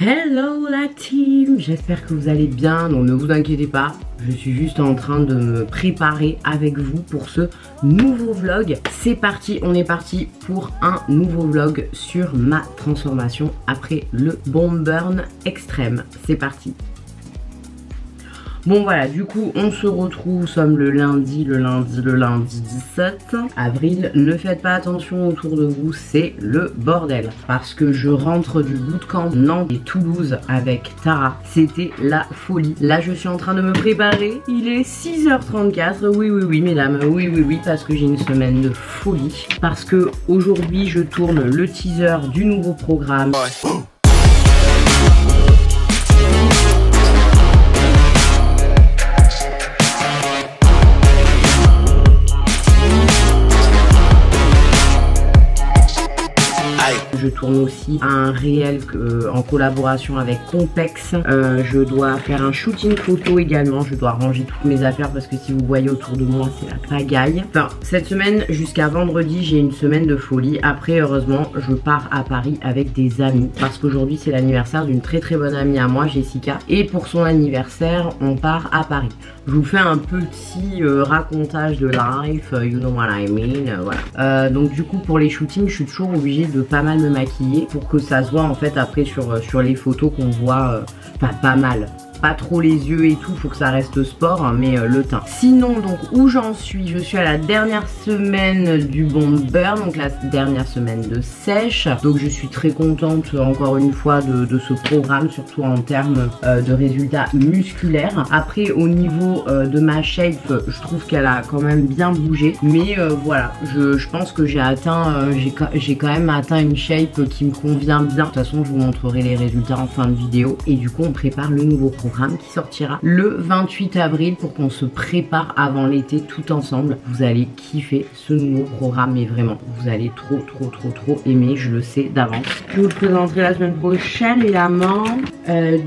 Hello la team, j'espère que vous allez bien, donc ne vous inquiétez pas, je suis juste en train de me préparer avec vous pour ce nouveau vlog. C'est parti, on est parti pour un nouveau vlog sur ma transformation après le bomb burn extrême. C'est parti. Bon voilà, du coup on se retrouve, nous sommes le lundi 17 avril. Ne faites pas attention autour de vous, c'est le bordel. Parce que je rentre du bootcamp Nantes et Toulouse avec Tara. C'était la folie. Là je suis en train de me préparer. Il est 6h34. Oui mesdames, oui, parce que j'ai une semaine de folie. Parce que aujourd'hui je tourne le teaser du nouveau programme. Je tourne aussi un réel en collaboration avec Compex. Je dois faire un shooting photo également. Je dois ranger toutes mes affaires parce que si vous voyez autour de moi, c'est la pagaille. Enfin, cette semaine jusqu'à vendredi, j'ai une semaine de folie. Après, heureusement, je pars à Paris avec des amis parce qu'aujourd'hui, c'est l'anniversaire d'une très bonne amie à moi, Jessica. Et pour son anniversaire, on part à Paris. Je vous fais un petit racontage de life, you know what I mean, voilà. Donc du coup, pour les shootings, je suis toujours obligée de pas mal me maquiller pour que ça se voit en fait après sur les photos qu'on voit, pas mal. Pas trop les yeux et tout, faut que ça reste sport, hein, mais le teint. Sinon, donc où j'en suis, je suis à la dernière semaine du bomb burn, donc la dernière semaine de sèche. Donc je suis très contente encore une fois de ce programme, surtout en termes de résultats musculaires. Après au niveau de ma shape, je trouve qu'elle a quand même bien bougé, mais voilà, je pense que j'ai atteint, j'ai quand même atteint une shape qui me convient bien. De toute façon, je vous montrerai les résultats en fin de vidéo. Et du coup, on prépare le nouveau programme qui sortira le 28 avril pour qu'on se prépare avant l'été tout ensemble. Vous allez kiffer ce nouveau programme, mais vraiment, vous allez trop aimer, je le sais d'avance. Je vous le présenterai la semaine prochaine, évidemment.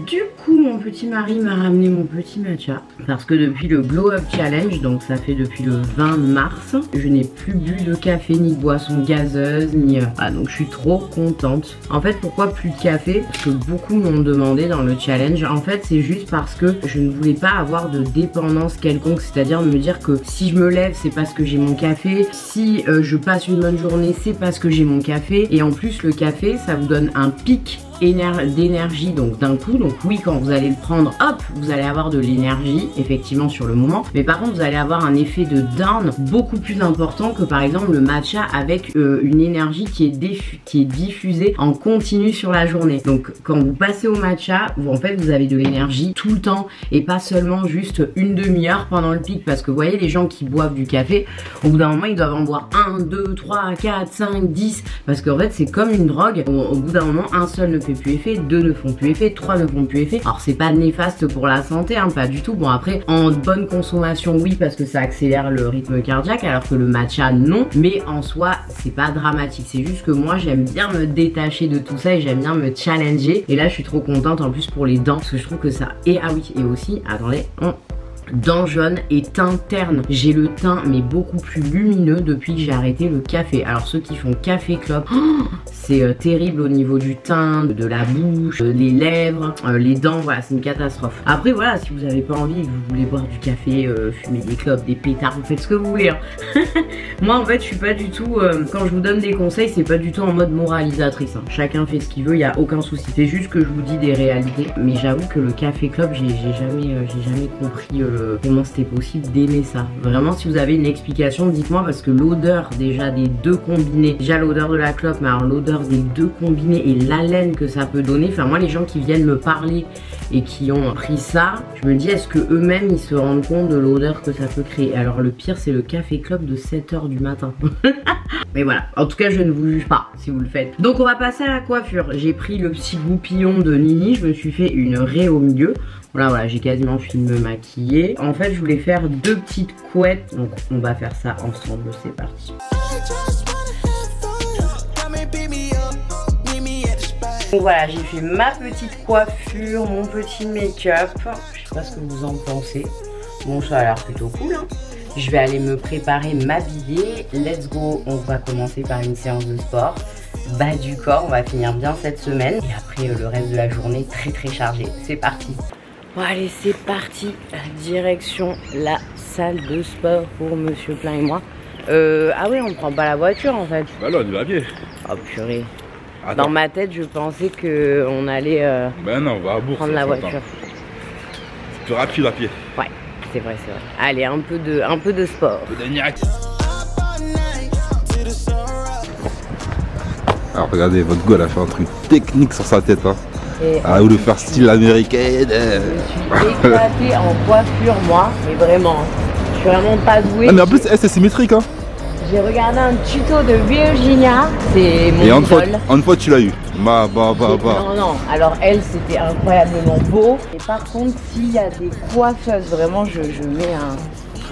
Du coup, mon petit mari m'a ramené mon petit matcha parce que depuis le Glow Up Challenge, donc ça fait depuis le 20 mars, je n'ai plus bu de café ni de boisson gazeuse, ni... Ah, donc je suis trop contente. En fait, pourquoi plus de café? Parce que beaucoup m'ont demandé dans le challenge. En fait, c'est juste parce que je ne voulais pas avoir de dépendance quelconque, c'est-à-dire de me dire que si je me lève, c'est parce que j'ai mon café, si je passe une bonne journée, c'est parce que j'ai mon café, et en plus le café, ça vous donne un pic d'énergie donc d'un coup. Donc oui, quand vous allez le prendre, hop, vous allez avoir de l'énergie effectivement sur le moment, mais par contre vous allez avoir un effet de down beaucoup plus important que par exemple le matcha avec une énergie qui est diffusée en continu sur la journée. Donc quand vous passez au matcha, en fait vous avez de l'énergie tout le temps et pas seulement juste une demi-heure pendant le pic, parce que vous voyez les gens qui boivent du café, au bout d'un moment ils doivent en boire 1, 2, 3, 4, 5, 10 parce qu'en fait c'est comme une drogue. Au bout d'un moment, un seul ne fait plus effet, 2 ne font plus effet, 3 ne font plus effet. Alors c'est pas néfaste pour la santé, hein, pas du tout. Bon après, en bonne consommation oui, parce que ça accélère le rythme cardiaque, alors que le matcha non, mais en soi c'est pas dramatique. C'est juste que moi j'aime bien me détacher de tout ça et j'aime bien me challenger, et là je suis trop contente en plus pour les dents parce que je trouve que ça... Et ah oui, et aussi, attendez, dents jaunes et teint terne. J'ai le teint mais beaucoup plus lumineux depuis que j'ai arrêté le café. Alors ceux qui font café clope, c'est terrible au niveau du teint, de la bouche, les lèvres, les dents, voilà, c'est une catastrophe. Après voilà, si vous n'avez pas envie, que vous voulez boire du café, fumer des clopes, des pétards, vous faites ce que vous voulez, hein. Moi en fait je suis pas du tout, quand je vous donne des conseils, c'est pas du tout en mode moralisatrice, hein. Chacun fait ce qu'il veut, il n'y a aucun souci. C'est juste que je vous dis des réalités. Mais j'avoue que le café clope, j'ai jamais compris comment c'était possible d'aimer ça. Vraiment, si vous avez une explication, dites-moi, parce que l'odeur déjà des deux combinés, déjà l'odeur de la clope, mais alors l'odeur des deux combinés et l'haleine que ça peut donner, enfin moi les gens qui viennent me parler et qui ont pris ça, je me dis est-ce que eux-mêmes ils se rendent compte de l'odeur que ça peut créer. Alors le pire c'est le café clope de 7h du matin. Mais voilà, en tout cas je ne vous juge pas si vous le faites. Donc on va passer à la coiffure. J'ai pris le petit goupillon de Nini, je me suis fait une raie au milieu. Voilà, j'ai quasiment fini de me maquiller. En fait je voulais faire deux petites couettes, donc on va faire ça ensemble, c'est parti. Donc voilà, j'ai fait ma petite coiffure, mon petit make-up. Je sais pas ce que vous en pensez. Bon, ça a l'air plutôt cool, hein. Je vais aller me préparer, m'habiller. Let's go, on va commencer par une séance de sport. bas du corps. On va finir bien cette semaine. Et après le reste de la journée très chargé. C'est parti. Bon allez, c'est parti. Direction la salle de sport pour Monsieur Plein et moi. Ah oui, on prend pas la voiture en fait. Bah là, on y va à pied. Oh purée. Attends. Dans ma tête, je pensais qu'on allait Ben non, on va à Bourse. prendre la voiture. C'est plus rapide à pied. Ouais, c'est vrai. Allez, un peu de sport. Un peu de niaque. Alors regardez, votre go, elle a fait un truc technique sur sa tête. Hein. Ah, ou le faire style américaine. Je me suis éclatée en coiffure, moi, mais vraiment. Je suis vraiment pas douée. Ah, mais en plus, c'est symétrique. Hein. J'ai regardé un tuto de Virginia, c'est mon idole. Et une fois tu l'as eu. Non. Alors elle, c'était incroyablement beau. Et par contre, s'il y a des coiffeuses, vraiment, je mets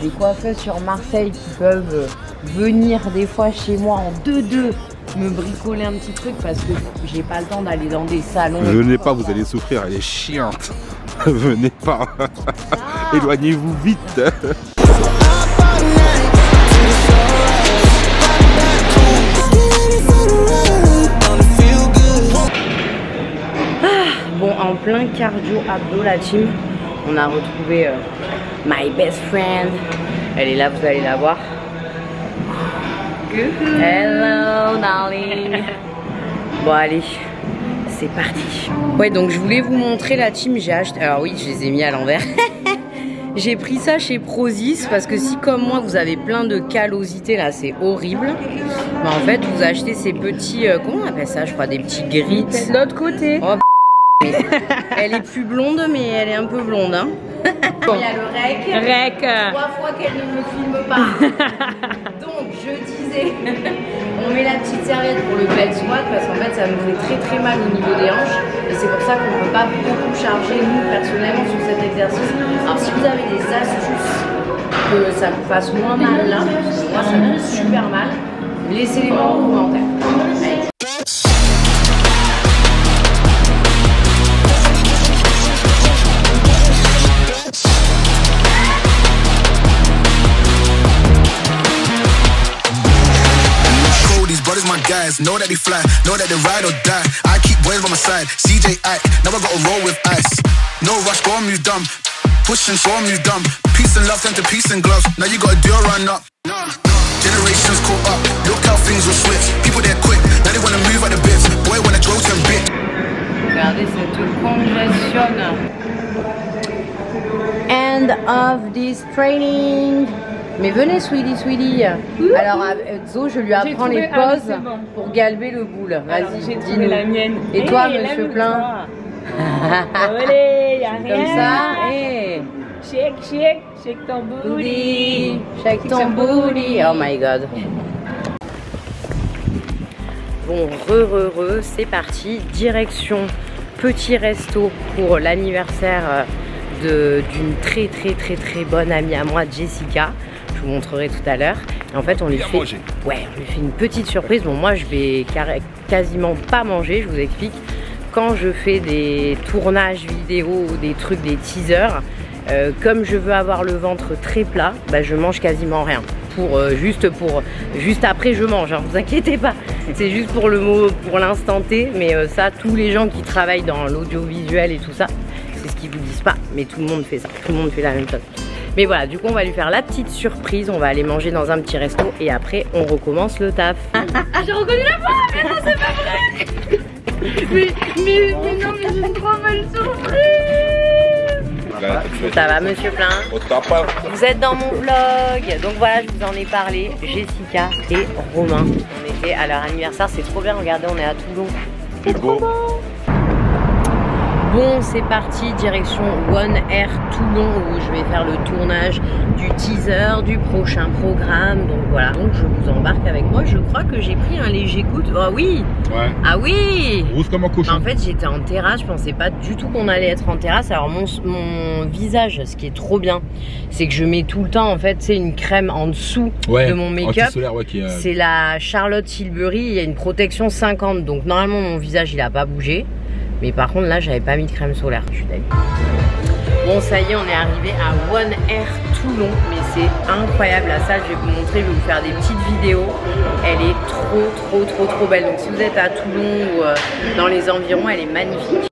des coiffeuses sur Marseille qui peuvent venir des fois chez moi en 2-2 me bricoler un petit truc parce que j'ai pas le temps d'aller dans des salons. Venez pas, vous allez souffrir, elle est chiante. Venez pas. Éloignez-vous vite. Bon, en plein cardio abdos la team, on a retrouvé my best friend. Elle est là, vous allez la voir. Hello darling. Bon allez, c'est parti. Ouais, donc je voulais vous montrer la team, j'ai acheté. Alors oui, je les ai mis à l'envers. J'ai pris ça chez Prozis parce que si comme moi vous avez plein de callosité là, c'est horrible. Mais en fait vous achetez ces petits, comment on appelle ça, je crois, des petits grits. De l'autre côté. Oh, elle est plus blonde mais elle est un peu blonde hein. Il y a le rec. 3 fois qu'elle ne me filme pas. Donc je disais, on met la petite serviette pour le back squat parce qu'en fait ça me fait très mal au niveau des hanches. Et c'est pour ça qu'on ne peut pas beaucoup charger nous personnellement sur cet exercice. Alors si vous avez des astuces que ça vous fasse moins mal là, parce que moi ça me fait super mal, laissez-les moi en commentaire. Allez. Guys, know that they fly, know that they ride or die. I keep boys by my side, CJ Ike, now I gotta roll with ice. No rush, go on, you dumb. Push and show them you dumb. Peace and love turn to peace and gloves. Now you gotta do a run up. Generations caught up, look how things will switch. People they're quick, now they wanna move at the bits. Boy wanna throw some bit. Regardez cette congestion. End of this training. Mais venez sweetie. Alors Zo, je lui apprends les poses pour galber le boule. Vas-y, dis-nous. La mienne. Et toi, Monsieur Plein? Olé, y'a rien. Comme ça, et Shake ton booty. Shake ton booty. Oh my god. Bon, c'est parti. Direction petit resto pour l'anniversaire d'une très bonne amie à moi, Jessica. Je vous montrerai tout à l'heure. En fait, on lui fait une petite surprise. Bon, moi, je vais quasiment pas manger. Je vous explique. Quand je fais des tournages vidéo, des trucs, des teasers, comme je veux avoir le ventre très plat, bah, je mange quasiment rien. Juste après, je mange. Hein, vous inquiétez pas. C'est juste pour l'instant T. Mais ça, tous les gens qui travaillent dans l'audiovisuel et tout ça, c'est ce qu'ils vous disent pas. Mais tout le monde fait ça. Tout le monde fait la même chose. Mais voilà, du coup on va lui faire la petite surprise, on va aller manger dans un petit resto et après on recommence le taf. J'ai reconnu la voix, mais non c'est pas vrai. mais non, mais j'ai une trop belle surprise. Ça va Monsieur Plein? Vous êtes dans mon vlog, donc voilà, je vous en ai parlé, Jessica et Romain. On était à leur anniversaire, c'est trop bien, regardez, on est à Toulon. C'est trop beau. Bon, c'est parti, direction One Air Toulon où je vais faire le tournage du teaser du prochain programme. Donc voilà, donc je vous embarque avec moi. Je crois que j'ai pris un léger coup de... Oh oui. Ouais. Ah oui. Rouge comme un cochon. En fait, j'étais en terrasse, je pensais pas du tout qu'on allait être en terrasse. Alors mon visage, ce qui est trop bien, c'est que je mets tout le temps, en fait, c'est une crème en dessous de mon make-up. C'est la Charlotte Tilbury, il y a une protection 50. Donc normalement, mon visage, il a pas bougé. Mais par contre là j'avais pas mis de crème solaire, je suis d'accord. Bon ça y est, on est arrivé à One Air Toulon. Mais c'est incroyable la salle, je vais vous montrer, je vais vous faire des petites vidéos. Elle est trop belle. Donc si vous êtes à Toulon ou dans les environs, elle est magnifique.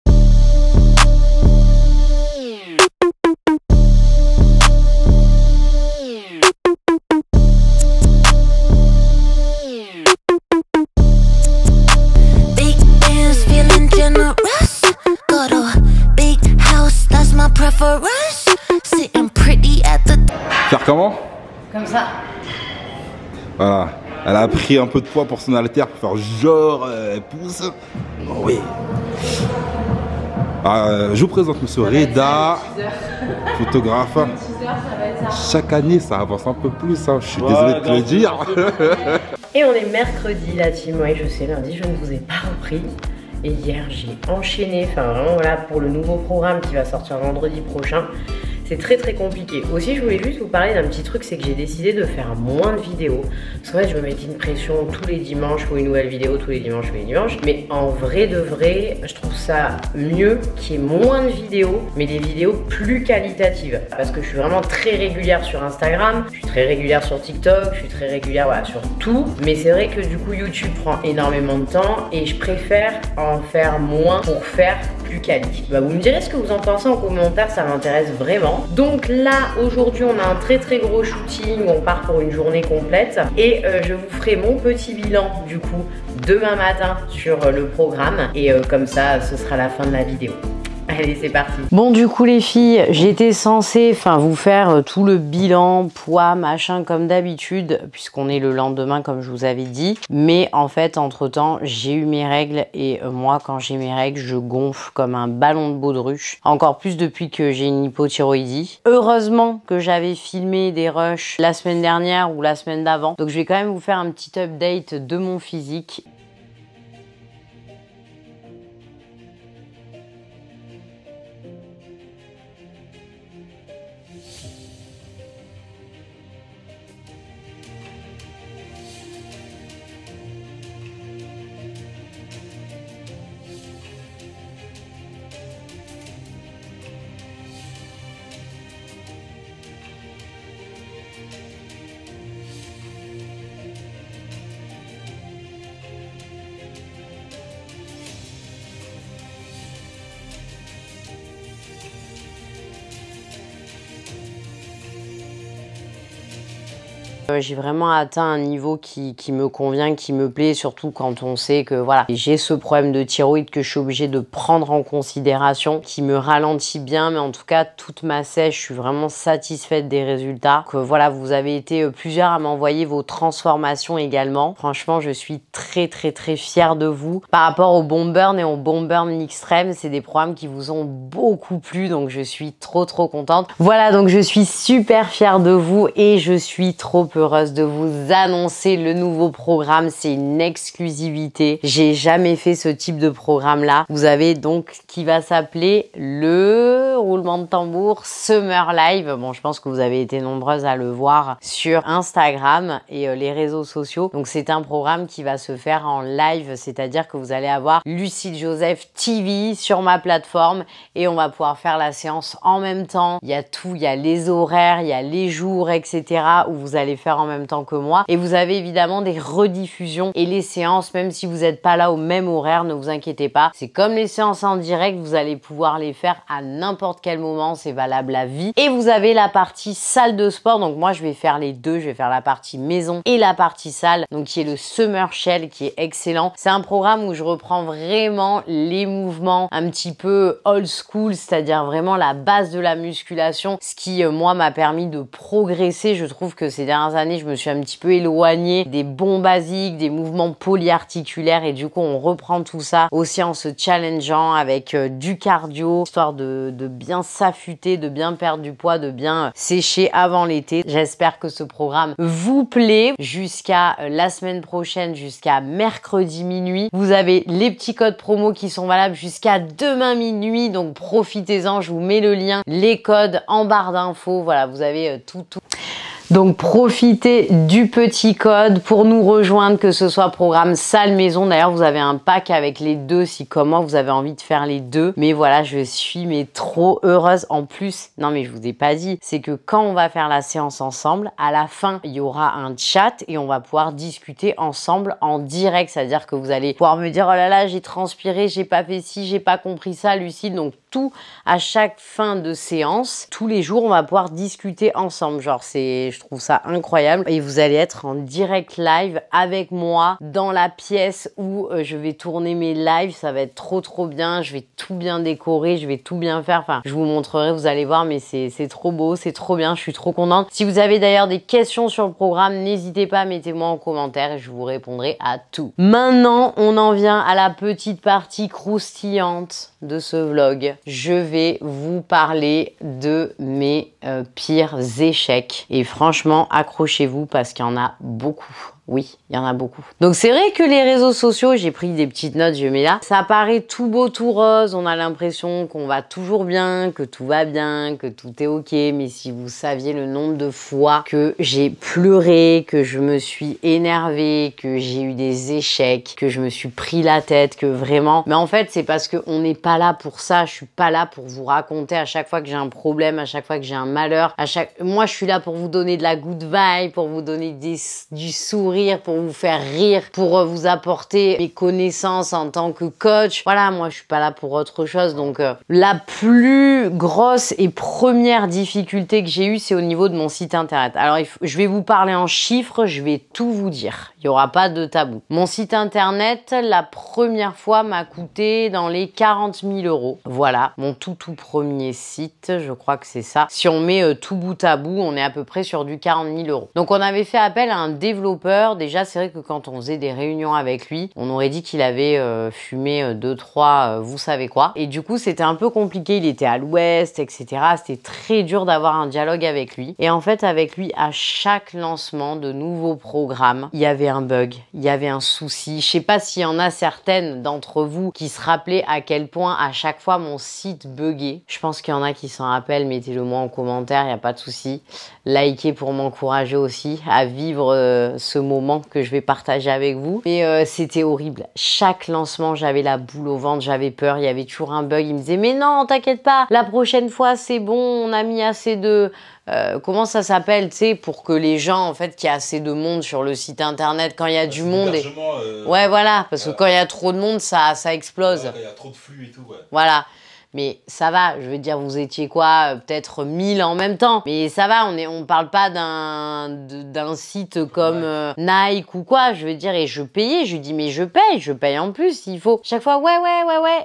Faire comment? Comme ça. Voilà. Elle a pris un peu de poids pour son haltère pour faire genre elle pousse. Oh oui. Je vous présente monsieur Reda, photographe. Chaque année ça avance un peu plus, hein. Je suis désolé de te le dire. Et on est mercredi la team, oui je sais, lundi je ne vous ai pas repris. Et hier j'ai enchaîné, enfin vraiment voilà pour le nouveau programme qui va sortir vendredi prochain. C'est très compliqué. Aussi je voulais juste vous parler d'un petit truc, c'est que j'ai décidé de faire moins de vidéos. Parce qu'en fait je me mettais une pression tous les dimanches, pour une nouvelle vidéo tous les dimanches. Mais en vrai de vrai, je trouve ça mieux qu'il y ait moins de vidéos, mais des vidéos plus qualitatives. Parce que je suis vraiment très régulière sur Instagram, je suis très régulière sur TikTok, je suis très régulière voilà, sur tout. Mais c'est vrai que du coup YouTube prend énormément de temps et je préfère en faire moins pour faire plus quali. Bah, vous me direz ce que vous en pensez en commentaire, ça m'intéresse vraiment. Donc là aujourd'hui on a un très gros shooting, on part pour une journée complète et je vous ferai mon petit bilan du coup demain matin sur le programme et comme ça ce sera la fin de la vidéo. Allez, c'est parti. Bon, du coup, les filles, j'étais censée vous faire tout le bilan, poids, machin, comme d'habitude, puisqu'on est le lendemain, comme je vous avais dit. Mais en fait, entre-temps, j'ai eu mes règles et moi, quand j'ai mes règles, je gonfle comme un ballon de baudruche. Encore plus depuis que j'ai une hypothyroïdie. Heureusement que j'avais filmé des rushs la semaine dernière ou la semaine d'avant. Donc, je vais quand même vous faire un petit update de mon physique. J'ai vraiment atteint un niveau qui me convient, qui me plaît, surtout quand on sait que voilà, j'ai ce problème de thyroïde que je suis obligée de prendre en considération, qui me ralentit bien, mais en tout cas toute ma sèche, je suis vraiment satisfaite des résultats. Que voilà, vous avez été plusieurs à m'envoyer vos transformations également. Franchement, je suis très fière de vous. Par rapport au Bomb Burn et au Bomb Burn Extreme, c'est des programmes qui vous ont beaucoup plu, donc je suis trop contente. Voilà, donc je suis super fière de vous et je suis trop heureuse de vous annoncer le nouveau programme. C'est une exclusivité. J'ai jamais fait ce type de programme là. Vous avez donc qui va s'appeler le roulement de tambour Summer Live. Bon, je pense que vous avez été nombreuses à le voir sur Instagram et les réseaux sociaux. Donc c'est un programme qui va se faire en live, c'est-à-dire que vous allez avoir Lucille Joseph TV sur ma plateforme et on va pouvoir faire la séance en même temps. Il y a tout, il y a les horaires, il y a les jours, etc. où vous allez faire en même temps que moi. Et vous avez évidemment des rediffusions et les séances, même si vous n'êtes pas là au même horaire, ne vous inquiétez pas. C'est comme les séances en direct, vous allez pouvoir les faire à n'importe quel moment, c'est valable à vie. Et vous avez la partie salle de sport, donc moi je vais faire les deux, je vais faire la partie maison et la partie salle, donc qui est le Summer Shell, qui est excellent. C'est un programme où je reprends vraiment les mouvements un petit peu old school, c'est-à-dire vraiment la base de la musculation, ce qui moi m'a permis de progresser. Je trouve que ces dernières années, je me suis un petit peu éloignée des bons basiques, des mouvements polyarticulaires et du coup, on reprend tout ça aussi en se challengeant avec du cardio, histoire de bien s'affûter, de bien perdre du poids, de bien sécher avant l'été. J'espère que ce programme vous plaît. Jusqu'à la semaine prochaine, jusqu'à mercredi minuit, vous avez les petits codes promo qui sont valables jusqu'à demain minuit, donc profitez-en, je vous mets le lien, les codes en barre d'infos, voilà, vous avez tout. Donc profitez du petit code pour nous rejoindre, que ce soit programme salle maison. D'ailleurs, vous avez un pack avec les deux si comment vous avez envie de faire les deux. Mais voilà, je suis trop heureuse. En plus, non mais je vous ai pas dit, c'est que quand on va faire la séance ensemble, à la fin, il y aura un chat et on va pouvoir discuter ensemble en direct. C'est-à-dire que vous allez pouvoir me dire, oh là là, j'ai transpiré, j'ai pas fait ci, j'ai pas compris ça, Lucille. Donc tout, à chaque fin de séance, tous les jours, on va pouvoir discuter ensemble. Genre, je trouve ça incroyable. Et vous allez être en direct live avec moi dans la pièce où je vais tourner mes lives. Ça va être trop bien. Je vais tout bien décorer, je vais tout bien faire. Enfin, je vous montrerai, vous allez voir, mais c'est trop beau, c'est trop bien. Je suis trop contente. Si vous avez d'ailleurs des questions sur le programme, n'hésitez pas, mettez-moi en commentaire et je vous répondrai à tout. Maintenant, on en vient à la petite partie croustillante de ce vlog. Je vais vous parler de mes pires échecs. Et franchement, accrochez-vous parce qu'il y en a beaucoup. Oui, il y en a beaucoup. Donc c'est vrai que les réseaux sociaux, j'ai pris des petites notes, je mets là, ça paraît tout beau, tout rose, on a l'impression qu'on va toujours bien, que tout va bien, que tout est ok, mais si vous saviez le nombre de fois que j'ai pleuré, que je me suis énervée, que j'ai eu des échecs, que je me suis pris la tête, que vraiment... Mais en fait, c'est parce qu'on n'est pas là pour ça, je suis pas là pour vous raconter à chaque fois que j'ai un problème, à chaque fois que j'ai un malheur, Moi, je suis là pour vous donner de la good vibe, pour vous donner du sourire, pour vous faire rire, pour vous apporter mes connaissances en tant que coach. Voilà, moi je suis pas là pour autre chose. Donc la plus grosse et première difficulté que j'ai eue, c'est au niveau de mon site internet. Alors je vais vous parler en chiffres, je vais tout vous dire. Il n'y aura pas de tabou. Mon site internet, la première fois m'a coûté dans les 40 000 €. Voilà, mon tout premier site, je crois que c'est ça. Si on met tout bout à bout, on est à peu près sur du 40 000 €. Donc on avait fait appel à un développeur. Déjà, c'est vrai que quand on faisait des réunions avec lui, on aurait dit qu'il avait fumé 2-3 vous savez quoi. Et du coup, c'était un peu compliqué. Il était à l'ouest, etc. C'était très dur d'avoir un dialogue avec lui. Et en fait, avec lui, à chaque lancement de nouveaux programmes, il y avait un bug, il y avait un souci. Je sais pas s'il y en a certaines d'entre vous qui se rappelaient à quel point à chaque fois mon site buguait. Je pense qu'il y en a qui s'en rappellent. Mettez-le moi en commentaire, il n'y a pas de souci. Likez pour m'encourager aussi à vivre ce moment que je vais partager avec vous. Mais c'était horrible. Chaque lancement, j'avais la boule au ventre, j'avais peur. Il y avait toujours un bug. Il me disait, mais non, t'inquiète pas, la prochaine fois, c'est bon, on a mis assez de... comment ça s'appelle, tu sais, pour que les gens, en fait, qu'il y a assez de monde sur le site internet, quand il y a du monde... Ouais, voilà, parce que quand il y a trop de monde, ça explose. Ouais, quand il y a trop de flux et tout, ouais. Voilà. Mais ça va, je veux dire, vous étiez quoi, peut-être 1000 en même temps. Mais ça va, on parle pas d'un site comme Nike ou quoi. Je veux dire, et je payais, je lui dis, mais je paye en plus, il faut. Chaque fois, ouais.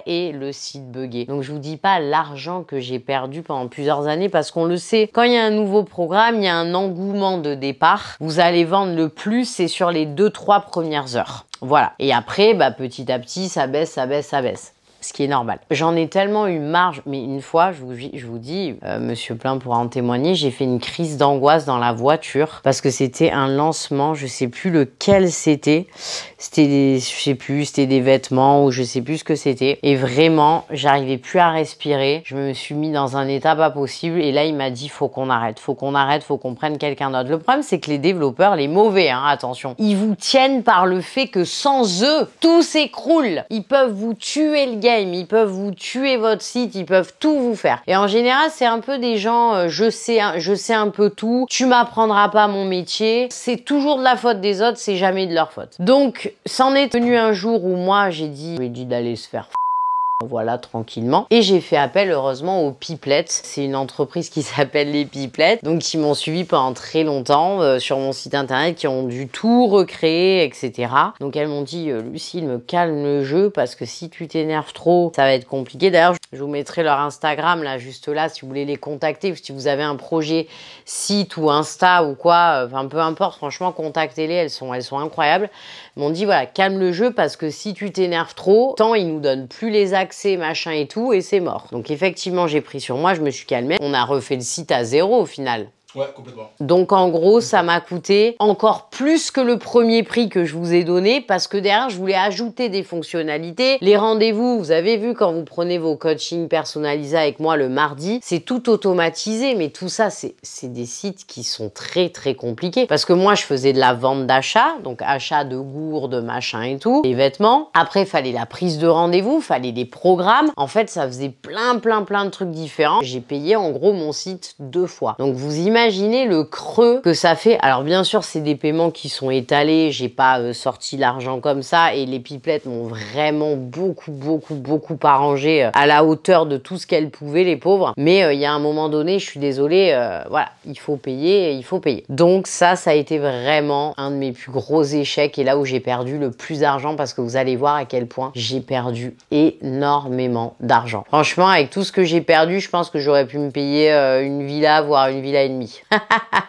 Et le site buguait. Donc je vous dis pas l'argent que j'ai perdu pendant plusieurs années parce qu'on le sait. Quand il y a un nouveau programme, il y a un engouement de départ. Vous allez vendre le plus, c'est sur les 2-3 premières heures. Voilà. Et après, bah, petit à petit, ça baisse. Ce qui est normal. J'en ai tellement eu marre, mais une fois, je vous dis, Monsieur Plein pourra en témoigner, j'ai fait une crise d'angoisse dans la voiture parce que c'était un lancement, je sais plus lequel c'était. C'était des vêtements ou je sais plus ce que c'était. Et vraiment, j'arrivais plus à respirer. Je me suis mis dans un état pas possible et là, il m'a dit, faut qu'on arrête, faut qu'on prenne quelqu'un d'autre. Le problème, c'est que les développeurs, les mauvais, hein, attention, ils vous tiennent par le fait que sans eux, tout s'écroule. Ils peuvent vous tuer le game. Ils peuvent vous tuer votre site, ils peuvent tout vous faire. Et en général, c'est un peu des gens, je sais un peu tout, tu m'apprendras pas mon métier. C'est toujours de la faute des autres, c'est jamais de leur faute. Donc, c'en est venu un jour où moi, j'ai dit d'aller se faire voilà, tranquillement. Et j'ai fait appel, heureusement, aux Pipelettes. C'est une entreprise qui s'appelle les Pipelettes. Donc, qui m'ont suivi pendant très longtemps sur mon site internet, qui ont dû tout recréer, etc. Donc, elles m'ont dit, Lucille, me calme le jeu parce que si tu t'énerves trop, ça va être compliqué. D'ailleurs, je vous mettrai leur Instagram, là, juste là, si vous voulez les contacter. Si vous avez un projet site ou Insta ou quoi, enfin, peu importe, franchement, contactez-les. Elles sont incroyables. Elles m'ont dit, voilà, calme le jeu parce que si tu t'énerves trop, tant ils nous donnent plus les accès, machin et tout, et c'est mort. Donc effectivement, j'ai pris sur moi, je me suis calmée. On a refait le site à zéro au final. Ouais, complètement. Donc en gros, ça m'a coûté encore plus que le premier prix que je vous ai donné parce que derrière, je voulais ajouter des fonctionnalités. Les rendez-vous, vous avez vu quand vous prenez vos coachings personnalisés avec moi le mardi, c'est tout automatisé. Mais tout ça, c'est des sites qui sont très très compliqués parce que moi, je faisais de la vente d'achat, donc achat de gourdes, machin et tout, les vêtements. Après, il fallait la prise de rendez-vous, il fallait des programmes. En fait, ça faisait plein de trucs différents. J'ai payé en gros mon site 2 fois. Donc vous imaginez le creux que ça fait. Alors bien sûr, c'est des paiements qui sont étalés. J'ai pas sorti l'argent comme ça et les pipelettes m'ont vraiment beaucoup arrangé à la hauteur de tout ce qu'elles pouvaient, les pauvres. Mais il y a un moment donné, je suis désolée, voilà, il faut payer, il faut payer. Donc ça a été vraiment un de mes plus gros échecs et là où j'ai perdu le plus d'argent parce que vous allez voir à quel point j'ai perdu énormément d'argent. Franchement, avec tout ce que j'ai perdu, je pense que j'aurais pu me payer une villa, voire une villa et demie.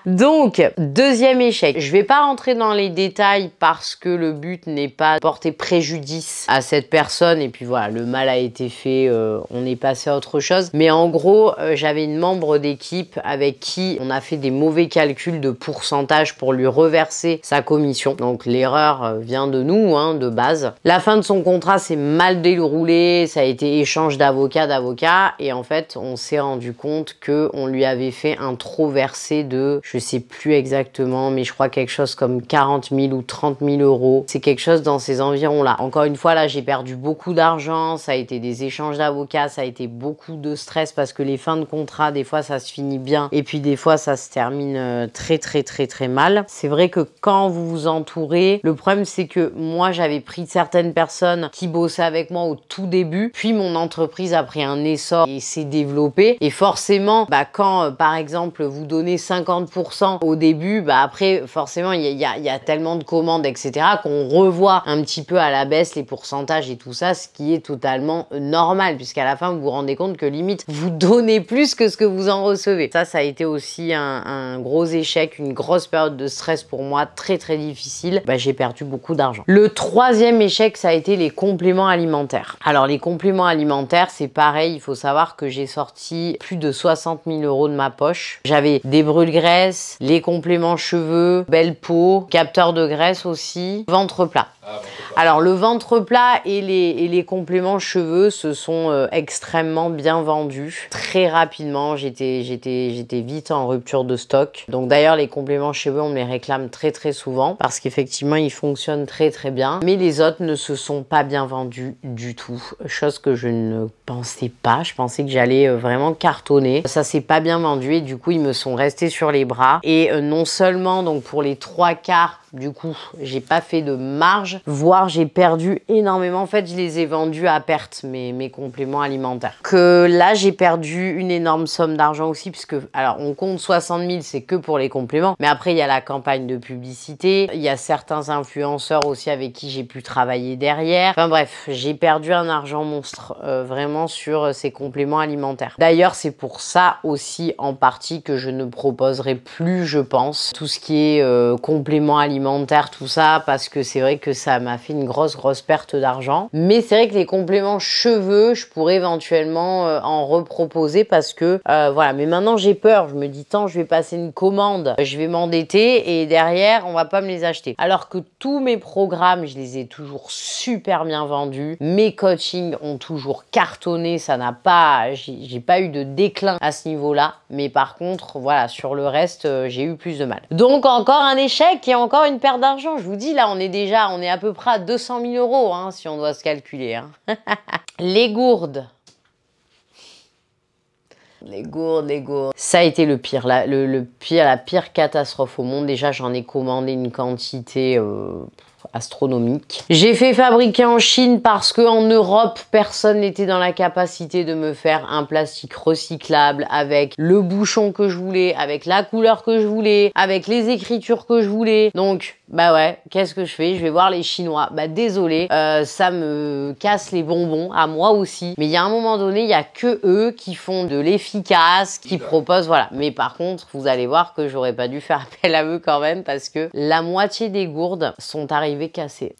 Donc, deuxième échec. Je vais pas rentrer dans les détails parce que le but n'est pas de porter préjudice à cette personne et puis voilà, le mal a été fait, on est passé à autre chose. Mais en gros, j'avais une membre d'équipe avec qui on a fait des mauvais calculs de pourcentage pour lui reverser sa commission. Donc l'erreur vient de nous, hein, de base. La fin de son contrat s'est mal déroulée, ça a été échange d'avocat et en fait, on s'est rendu compte que on lui avait fait un trop versé de, je sais plus exactement, mais je crois quelque chose comme 40 000 ou 30 000 euros. C'est quelque chose dans ces environs-là. Encore une fois, là, j'ai perdu beaucoup d'argent, ça a été des échanges d'avocats, ça a été beaucoup de stress parce que les fins de contrat, des fois, ça se finit bien et puis des fois, ça se termine très mal. C'est vrai que quand vous vous entourez, le problème, c'est que moi, j'avais pris certaines personnes qui bossaient avec moi au tout début, puis mon entreprise a pris un essor et s'est développée et forcément, quand, par exemple, vous donnez 50% au début, après, forcément, il y a tellement de commandes, etc., qu'on revoit un petit peu à la baisse les pourcentages et tout ça, ce qui est totalement normal, puisqu'à la fin, vous vous rendez compte que limite, vous donnez plus que ce que vous en recevez. Ça a été aussi un gros échec, une grosse période de stress pour moi, très difficile. J'ai perdu beaucoup d'argent. Le troisième échec, ça a été les compléments alimentaires. Alors, les compléments alimentaires, c'est pareil, il faut savoir que j'ai sorti plus de 60 000 euros de ma poche. J'avais des brûle-graisse, les compléments cheveux, belle peau, capteur de graisse aussi, ventre plat. Alors le ventre plat et les compléments cheveux se sont extrêmement bien vendus. Très rapidement, j'étais vite en rupture de stock. Donc d'ailleurs les compléments cheveux, on me les réclame très souvent parce qu'effectivement ils fonctionnent très bien. Mais les autres ne se sont pas bien vendus du tout. Chose que je ne pensais pas. Je pensais que j'allais vraiment cartonner. Ça s'est pas bien vendu et du coup ils me sont restés sur les bras. Et non seulement donc pour les 3/4, du coup, j'ai pas fait de marge, voire j'ai perdu énormément. En fait, je les ai vendus à perte, mes compléments alimentaires. Que là, j'ai perdu une énorme somme d'argent aussi, puisque, alors, on compte 60 000, c'est que pour les compléments. Mais après, il y a la campagne de publicité. Il y a certains influenceurs aussi avec qui j'ai pu travailler derrière. Enfin bref, j'ai perdu un argent monstre, vraiment, sur ces compléments alimentaires. D'ailleurs, c'est pour ça aussi, en partie, que je ne proposerai plus, je pense, tout ce qui est compléments alimentaires, tout ça, parce que c'est vrai que ça m'a fait une grosse perte d'argent. Mais c'est vrai que les compléments cheveux, je pourrais éventuellement en reproposer parce que voilà. Mais maintenant j'ai peur, je me dis tant je vais passer une commande, je vais m'endetter et derrière on va pas me les acheter. Alors que tous mes programmes, je les ai toujours super bien vendus. Mes coachings ont toujours cartonné, ça n'a pas, j'ai pas eu de déclin à ce niveau-là. Mais par contre, voilà, sur le reste, j'ai eu plus de mal. Donc encore un échec et encore une perte d'argent. Je vous dis, là, on est à peu près à 200 000 euros, hein, si on doit se calculer. Hein. Les gourdes. Les gourdes. Ça a été le pire, la pire catastrophe au monde. Déjà, j'en ai commandé une quantité astronomique. J'ai fait fabriquer en Chine parce qu'en Europe, personne n'était dans la capacité de me faire un plastique recyclable avec le bouchon que je voulais, avec la couleur que je voulais, avec les écritures que je voulais. Donc, Bah ouais, qu'est-ce que je fais? Je vais voir les Chinois. Bah désolé, ça me casse les bonbons, à moi aussi. Mais il y a un moment donné, il y a que eux qui font de l'efficace, qui proposent, voilà. Mais par contre, vous allez voir que j'aurais pas dû faire appel à eux quand même parce que la moitié des gourdes sont arrivées cassées.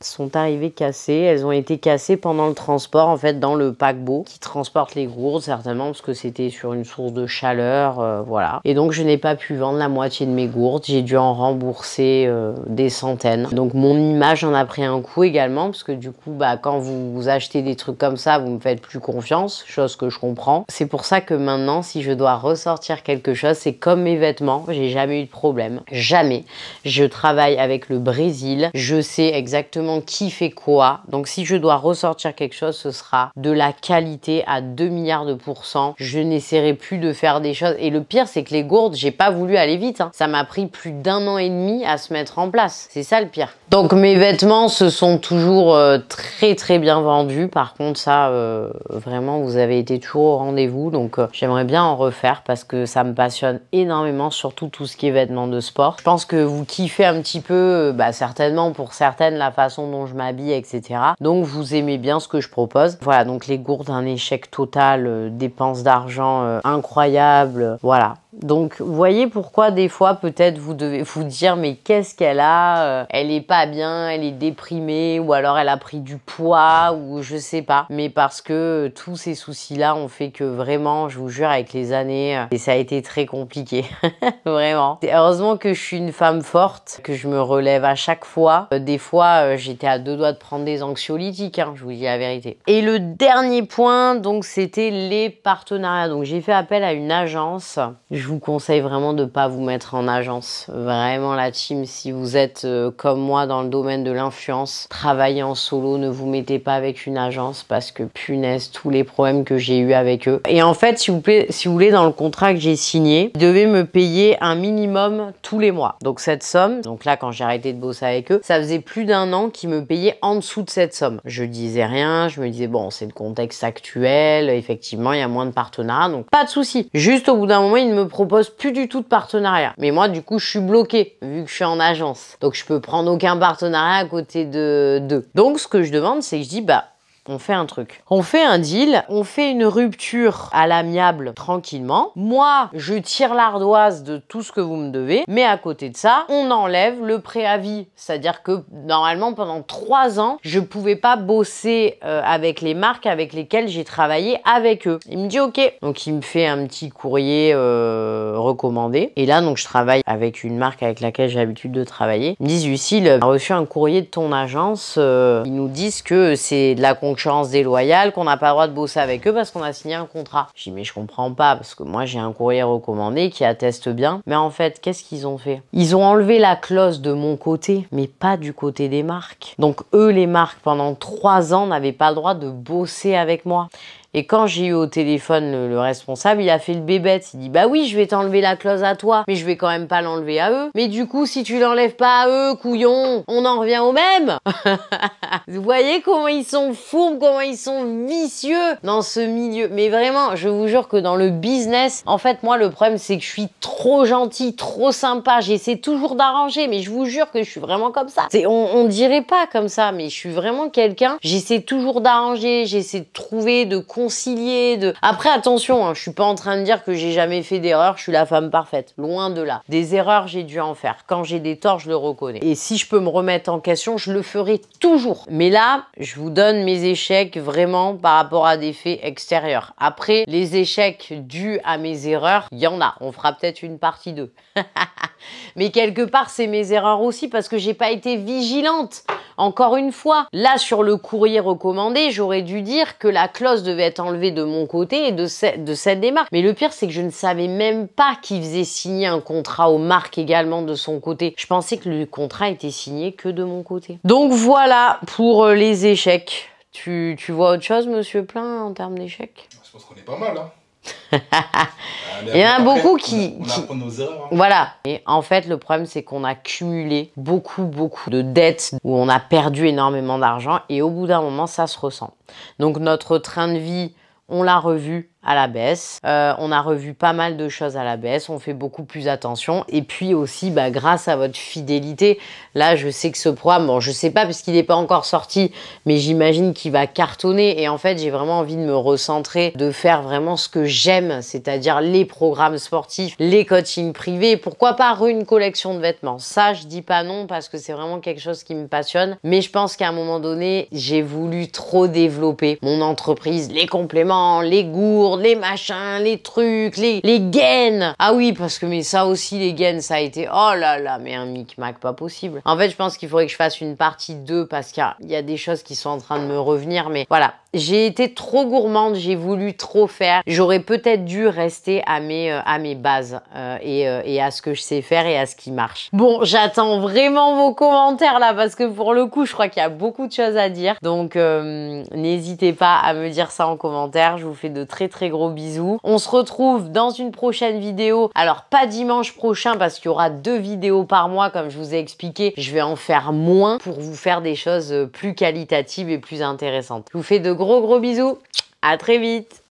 Elles ont été cassées pendant le transport, en fait, dans le paquebot qui transporte les gourdes, certainement parce que c'était sur une source de chaleur, voilà. Et donc, je n'ai pas pu vendre la moitié de mes gourdes. J'ai dû en rembourser des centaines. Donc mon image en a pris un coup également parce que du coup bah quand vous achetez des trucs comme ça vous me faites plus confiance, chose que je comprends. C'est pour ça que maintenant si je dois ressortir quelque chose c'est comme mes vêtements, j'ai jamais eu de problème, jamais. Je travaille avec le Brésil, je sais exactement qui fait quoi, donc si je dois ressortir quelque chose ce sera de la qualité à 2 milliards de %. Je n'essaierai plus de faire des choses et le pire c'est que les gourdes j'ai pas voulu aller vite, hein. Ça m'a pris plus d'1 an et demi à se mettre en place. C'est ça le pire. Donc mes vêtements se sont toujours très bien vendus. Par contre ça, vraiment vous avez été toujours au rendez-vous. Donc j'aimerais bien en refaire parce que ça me passionne énormément, surtout tout ce qui est vêtements de sport. Je pense que vous kiffez un petit peu, certainement pour certaines, la façon dont je m'habille, etc. Donc vous aimez bien ce que je propose. Voilà, donc les gourdes, un échec total, dépenses d'argent incroyables, voilà. Donc, vous voyez pourquoi des fois, peut-être, vous devez vous dire, mais qu'est-ce qu'elle a? Elle est pas bien, elle est déprimée, ou alors elle a pris du poids, ou je sais pas. Mais parce que tous ces soucis-là ont fait que vraiment, je vous jure, avec les années, et ça a été très compliqué. Vraiment. Heureusement que je suis une femme forte, que je me relève à chaque fois. Des fois, j'étais à 2 doigts de prendre des anxiolytiques, hein, je vous dis la vérité. Et le dernier point, donc, c'était les partenariats. Donc, j'ai fait appel à une agence. Je vous conseille vraiment de ne pas vous mettre en agence. Vraiment la team, si vous êtes comme moi dans le domaine de l'influence, travaillez en solo, ne vous mettez pas avec une agence parce que punaise, tous les problèmes que j'ai eu avec eux. Et en fait, si vous voulez, dans le contrat que j'ai signé, ils devaient me payer un minimum tous les mois. Donc cette somme, donc là quand j'ai arrêté de bosser avec eux, ça faisait plus d'1 an qu'ils me payaient en dessous de cette somme. Je disais rien, je me disais bon, c'est le contexte actuel, effectivement, il y a moins de partenariats, donc pas de souci. Juste au bout d'un moment, ils ne me propose plus du tout de partenariat. Mais moi, du coup, je suis bloquée vu que je suis en agence. Donc, je peux prendre aucun partenariat à côté d'eux. Donc, ce que je demande, c'est que je dis, on fait un truc. On fait un deal, on fait une rupture à l'amiable tranquillement. Moi, je tire l'ardoise de tout ce que vous me devez, mais à côté de ça, on enlève le préavis. C'est-à-dire que normalement, pendant 3 ans, je pouvais pas bosser avec les marques avec lesquelles j'ai travaillé avec eux. Il me dit OK. Donc, il me fait un petit courrier recommandé. Et là, donc, je travaille avec une marque avec laquelle j'ai l'habitude de travailler. Ils me disent, Lucille, on a reçu un courrier de ton agence. Ils nous disent que c'est de la concurrence déloyale, qu'on n'a pas le droit de bosser avec eux parce qu'on a signé un contrat. Je dis mais je comprends pas parce que moi j'ai un courrier recommandé qui atteste bien. Mais en fait, qu'est-ce qu'ils ont fait? Ils ont enlevé la clause de mon côté, mais pas du côté des marques. Donc eux, les marques, pendant 3 ans, n'avaient pas le droit de bosser avec moi. Et quand j'ai eu au téléphone le responsable, il a fait le bébête. Il dit bah oui, je vais t'enlever la clause à toi, mais je vais quand même pas l'enlever à eux. Mais du coup, si tu l'enlèves pas à eux, couillon, on en revient au même. Vous voyez comment ils sont fourbes, comment ils sont vicieux dans ce milieu. Mais vraiment, je vous jure que dans le business, en fait, moi, le problème, c'est que je suis trop gentille, trop sympa. J'essaie toujours d'arranger, mais je vous jure que je suis vraiment comme ça. On dirait pas comme ça, mais je suis vraiment quelqu'un. J'essaie toujours d'arranger, j'essaie de trouver, de concilier, Après, attention, hein, je suis pas en train de dire que j'ai jamais fait d'erreur, je suis la femme parfaite. Loin de là. Des erreurs, j'ai dû en faire. Quand j'ai des torts, je le reconnais. Et si je peux me remettre en question, je le ferai toujours. Mais là, je vous donne mes échecs vraiment par rapport à des faits extérieurs. Après, les échecs dus à mes erreurs, il y en a. On fera peut-être une partie 2. Mais quelque part, c'est mes erreurs aussi parce que j'ai pas été vigilante. Encore une fois, là, sur le courrier recommandé, j'aurais dû dire que la clause devait être enlevée de mon côté et de celle des marques. Mais le pire, c'est que je ne savais même pas qu'il faisait signer un contrat aux marques également de son côté. Je pensais que le contrat était signé que de mon côté. Donc voilà pour les échecs. Tu vois autre chose, monsieur Plein, en termes d'échecs? Je pense qu'on est pas mal, hein. Il y en a beaucoup qui... On apprend nos erreurs. Hein. Voilà. Et en fait, le problème, c'est qu'on a cumulé beaucoup de dettes où on a perdu énormément d'argent et au bout d'un moment, ça se ressent. Donc, notre train de vie, on l'a revu à la baisse. On a revu pas mal de choses à la baisse. On fait beaucoup plus attention. Et puis aussi, bah, grâce à votre fidélité, là, je sais que ce programme, bon, je sais pas parce qu'il n'est pas encore sorti, mais j'imagine qu'il va cartonner. Et en fait, j'ai vraiment envie de me recentrer, de faire vraiment ce que j'aime, c'est-à-dire les programmes sportifs, les coachings privés. Pourquoi pas une collection de vêtements? Ça, je dis pas non parce que c'est vraiment quelque chose qui me passionne. Mais je pense qu'à un moment donné, j'ai voulu trop développer mon entreprise, les compléments, les gourdes, les machins, les trucs, les gaines. Ah oui, parce que mais ça aussi, les gaines, ça a été, oh là là, mais un micmac pas possible. En fait, je pense qu'il faudrait que je fasse une partie 2 parce qu'il y a des choses qui sont en train de me revenir. Mais voilà, j'ai été trop gourmande, j'ai voulu trop faire. J'aurais peut-être dû rester à mes bases et à ce que je sais faire et à ce qui marche. Bon, j'attends vraiment vos commentaires là parce que pour le coup, je crois qu'il y a beaucoup de choses à dire. Donc, n'hésitez pas à me dire ça en commentaire. Je vous fais de très très gros bisous. On se retrouve dans une prochaine vidéo. Alors, pas dimanche prochain parce qu'il y aura 2 vidéos par mois comme je vous ai expliqué. Je vais en faire moins pour vous faire des choses plus qualitatives et plus intéressantes. Je vous fais de gros bisous. À très vite.